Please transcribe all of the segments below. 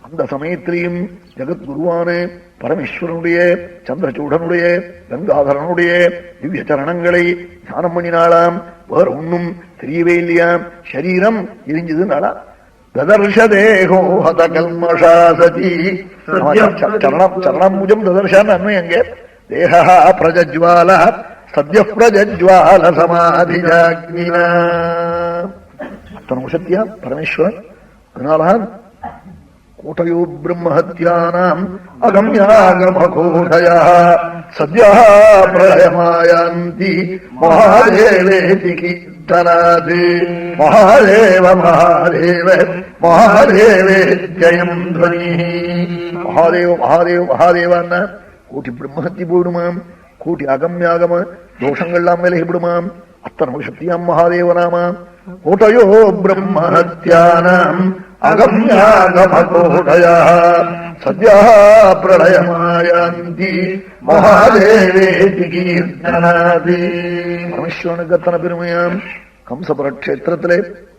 அந்த சமயத்திலையும் ஜெகத்குருவான பரமேஸ்வரனுடைய சந்திரசூடனுடைய கங்காதரனுடைய திவ்ய சரணங்களை தியானம் பண்ணினாலாம். வேற ஒன்னும் தெரியவே இல்லையாம். சரீரம் எரிஞ்சதுனாலாம். ததர்ஷ தேகோ ஹத கல்மஷா சதி. சரணமுஜம் ததர்ஷான்னு அண்மை அங்கே. தேகா பிரஜஜ்வால சத்ய பிரஜஜ்வால சமாதிஜாக்னினா. அத்தனை உஷத்தியா பரமேஸ்வரன். அதனால்தான் கோட்டையோ பிரம்மஹத்யானாம் அகம்யாகமகோடய சத்யா பிரளயமாயாந்தி மகாதேவேதி கீர்த்தனாது. மகாதேவ மகாதேவ மகாதேவே ஜயம் துவனி. மகாதேவ மகாதேவ மகாதேவான்னா கோட்டி பிரம்மஹத்தி போயிடுமாம். கோட்டி அகம்யாகம தோஷங்கள்லாம் விலகிவிடுமாம். அத்தனை சக்தியாம் மகாதேவனாமாம். கோட்டையோ பிரம்மஹத்யானாம் அகம்யாகமகோடய சத்யா பிரளயமாயாந்தி மகாதேவேதி கீர்த்தனாதி. பரமேஸ்வரனுக்கு அத்தனை பெருமையாம். கம்சபுரக்ஷேத்திரத்திலே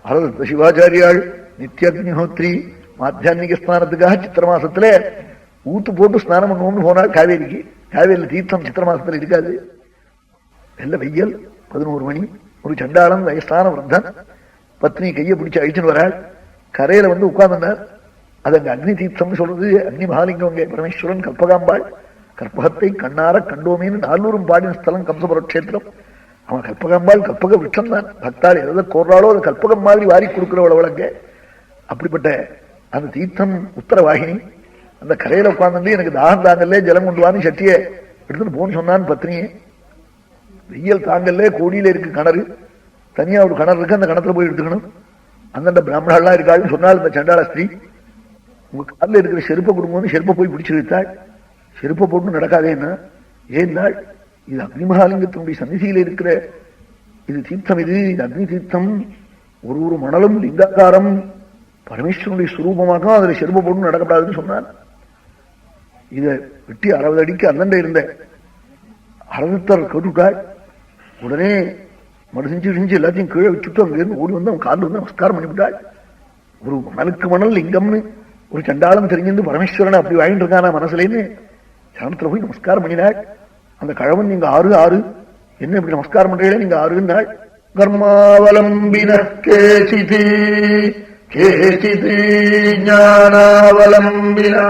அரத சிவாச்சாரியாள் நித்திய அக்னிஹோத்ரி மாத்தியான்மிக ஸ்நானத்துக்காக சித்திர மாசத்திலே ஊத்து போட்டு ஸ்நானம் பண்ணுவோம்னு போனாள் காவேரிக்கு. காவேரியில் தீர்த்தம் சித்திர மாசத்துல இருக்காது. வெள்ள வெய்யல் 11 மணி. ஒரு சண்டாளம் வயசான விரத்தன் பத்னி கையை பிடிச்சு அழிச்சுன்னு வராள். கரையில வந்து உட்கார்ந்தார். அது அங்க அக்னி தீர்த்தம்னு சொல்றது. அக்னி மகாலிங்கம் அங்கே பரமேஸ்வரன் கற்பகாம்பாள். கற்பகத்தை கண்ணார கண்டோமேன்னு 400 பாடின ஸ்தலம் கம்சபுரக்ஷேத்திரம். அவன் கற்பகாம்பாள் கற்பக விருட்சம் தான். பக்தாள் எதை கோர்றாளோ அது கற்பகம் மாதிரி வாரி கொடுக்கிறவள் வழங்க. அப்படிப்பட்ட அந்த தீர்த்தம் உத்தரவாகினி. அந்த கரையில உட்கார்ந்து எனக்கு தாகம் தாங்கல்ல ஜலம் கொண்டு வான்னு சட்டியை எடுத்துட்டு போன்னு சொன்னான் பத்னியே. வெய்யல் தாங்கல்ல கோடியில இருக்கு கிணறு. தனியா ஒரு கிணறு இருக்கு. அந்த கிணத்துல போய் எடுத்துக்கணும். அந்தந்த பிராமணாலாம் இருக்காள்னு சொன்னால் இந்த சண்டாள ஸ்திரீ உங்க காலில் இருக்கிற செருப்பை கொடுங்கன்னு செருப்பை போய் பிடிச்சு இழுத்தாள். செருப்பை போட்டு நடக்காதேன்னா ஏன்னாள் இது அக்னிமகாலிங்கத்தினுடைய சந்நிதியில இருக்கிற இது தீர்த்தம். இது அக்னி தீர்த்தம். ஒரு மணலும் லிங்காக்காரம் பரமேஸ்வரனுடைய சுரூபமாக அதுல செருப்பை போட்டு நடக்கப்படாதுன்னு சொன்னார். இதை வெட்டி 60 அடிக்கு அந்தண்ட இருந்த அரதத்தர் கேட்டுட்டாள். உடனே மறுசிஞ்சு எல்லாத்தையும் கீழே வச்சுட்டு அங்கிருந்து ஓடி வந்து அவன் காலில் வந்து நமஸ்காரம் பண்ணிவிட்டாள். ஒரு மணலுக்கு மணல் லிங்கம்னு ஒரு சண்டாளம் தெரிஞ்சிருந்து பரமேஸ்வரனை அப்படி வாங்கிட்டு இருக்கானா மனசுலேன்னு சரணத்துல போய் நமஸ்காரம் பண்ணினாள். அந்த கழவன் நீங்க 6 என்ன இப்படி நமஸ்காரம் பண்றீங்களே நீங்க 6 கர்மாவலம்பின கேசிதி கேசிதி ஞானாவலம்பினா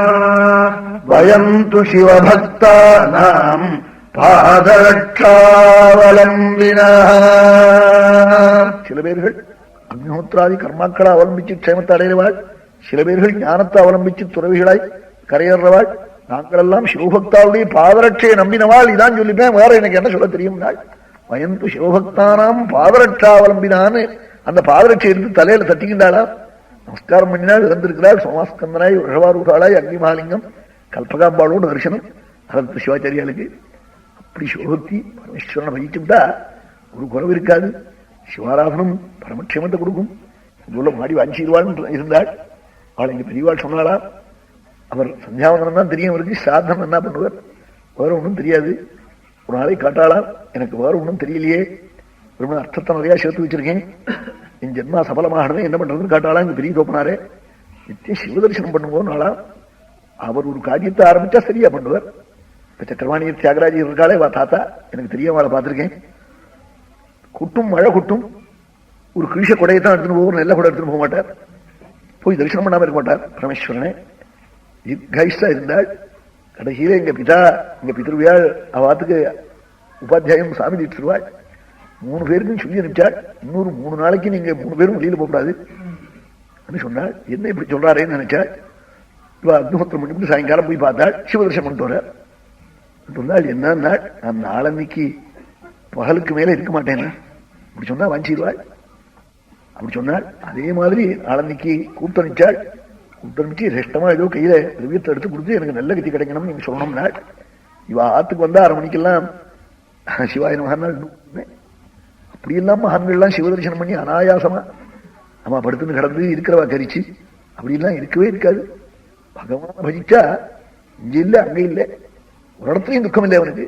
வயம் து சிவபக்தானாம் பாதரட்சாவலம்பினா. சில பேர்கள் அக்னிஹோத்ராதி கர்மாக்களை அவலம்பிச்சு க்ஷேமத்தை அடைகிறவாள். சில பேர்கள் ஞானத்தை அவலம்பிச்சு துறவிகளாய் கரையேறவாள். நாங்கள் எல்லாம் சிவபக்தாவுடைய பாதரட்சையை நம்பினவாள். இதான் சொல்லிப்பேன். வேற எனக்கு என்ன சொல்ல தெரியும். வயந்து சிவபக்தானாம் பாதரட்சாவலம்பினான்னு அந்த பாதரட்சை எடுத்து தலையில தட்டிக்கின்றாளா. நமஸ்காரம் பண்ணினாள். இறந்திருக்கிறாள். சோமாஸ்கந்தனாய் ரிஷவாரூடாளாய் அக்னிமகாலிங்கம் கல்பகாம்பாளோடு தரிசனம் அரத்த சிவாச்சாரியாளுக்கு. அப்படி சிவபக்தி பரமேஸ்வரனை வகிச்சுட்டா ஒரு குறவு இருக்காது. சிவாராதனம் பரமக்ஷேமத்தை கொடுக்கும். இதுல மாடி வாஞ்சிடுவாள் இருந்தாள். அவள் இங்க பெரியவாள் சொன்னாளா அவர் சந்தியாவந்தனம் தான் தெரியும். அவருக்கு சாதனம் என்ன பண்ணுவார் வேற ஒன்றும் தெரியாது. ஒரு நாளை காட்டாளா எனக்கு வேற ஒன்றும் தெரியலையே. ஒரு அர்த்தத்தை நிறையா சேர்த்து வச்சிருக்கேன். என் ஜென்மா சபலமாகணும் என்ன பண்றதுன்னு காட்டாளா. இங்க பெரிய தோப்பனாரே நித்தியம் சிவதர்சனம் பண்ணும்போது நாளா அவர் ஒரு காரியத்தை ஆரம்பிச்சா சரியா பண்ணுவார். இப்ப சக்கரவாணியர் தியாகராஜர் இருக்காளே வா தாத்தா எனக்கு தெரியும். அவளை பார்த்திருக்கேன். குட்டும் மழை குட்டும் ஒரு கிழிஷ கொடையை தான் எடுத்துன்னு போவோம். நல்ல கூட எடுத்துன்னு போக மாட்டார். போய் தரிசனம் பண்ணாம இருக்க மாட்டார். பரமேஸ்வரனே தீர்காயுஷா இருந்தாள். கடைசியில எங்க பிதருவியாள் அவாத்துக்கு உபாத்தியாயம் சாமி தீட்சிருவாள். 3 பேருக்கும் சொல்லி அனுப்பிச்சாள். இன்னொரு 3 நாளைக்கு நீங்க 3 பேரும் வெளியில போகக்கூடாது சொன்னாள். என்ன இப்படி சொல்றாரேன்னு நினைச்சாள். இவ அக்னிஹோத்திரம் பண்ணிட்டு சாயங்காலம் போய் பார்த்தாள். சிவதர்சனம் பண்ணிட்டு வர சொன்னாள். என்ன நான் நாளன்னைக்கு பகலுக்கு மேல இருக்க மாட்டேன்னா அப்படி சொன்னா வாஞ்சிடுவாள். அப்படி சொன்னாள். அதே மாதிரி நாளன்னைக்கு கூட்டணிச்சாள். கூட்டணிச்சு ரெஷ்டமா ஏதோ கையில திரவியத்தை எடுத்து கொடுத்து எனக்கு நல்ல கத்தி கிடைக்கணும்னு நீங்க சொல்லணும்னா இவ ஆத்துக்கு வந்தா 6 மணிக்கெல்லாம் சிவாய மகான்கள். அப்படி எல்லாம் மகான்கள்லாம் சிவதர்சனம் பண்ணி அனாயாசமா நம்ம படுத்துன்னு கிடந்து இருக்கிறவா கரிச்சு அப்படிலாம் இருக்கவே இருக்காது. பகவான பஜிச்சா இங்க இல்ல அங்க இல்லை. ஒரு இடத்துலயும் துக்கம் இல்லை அவனுக்கு.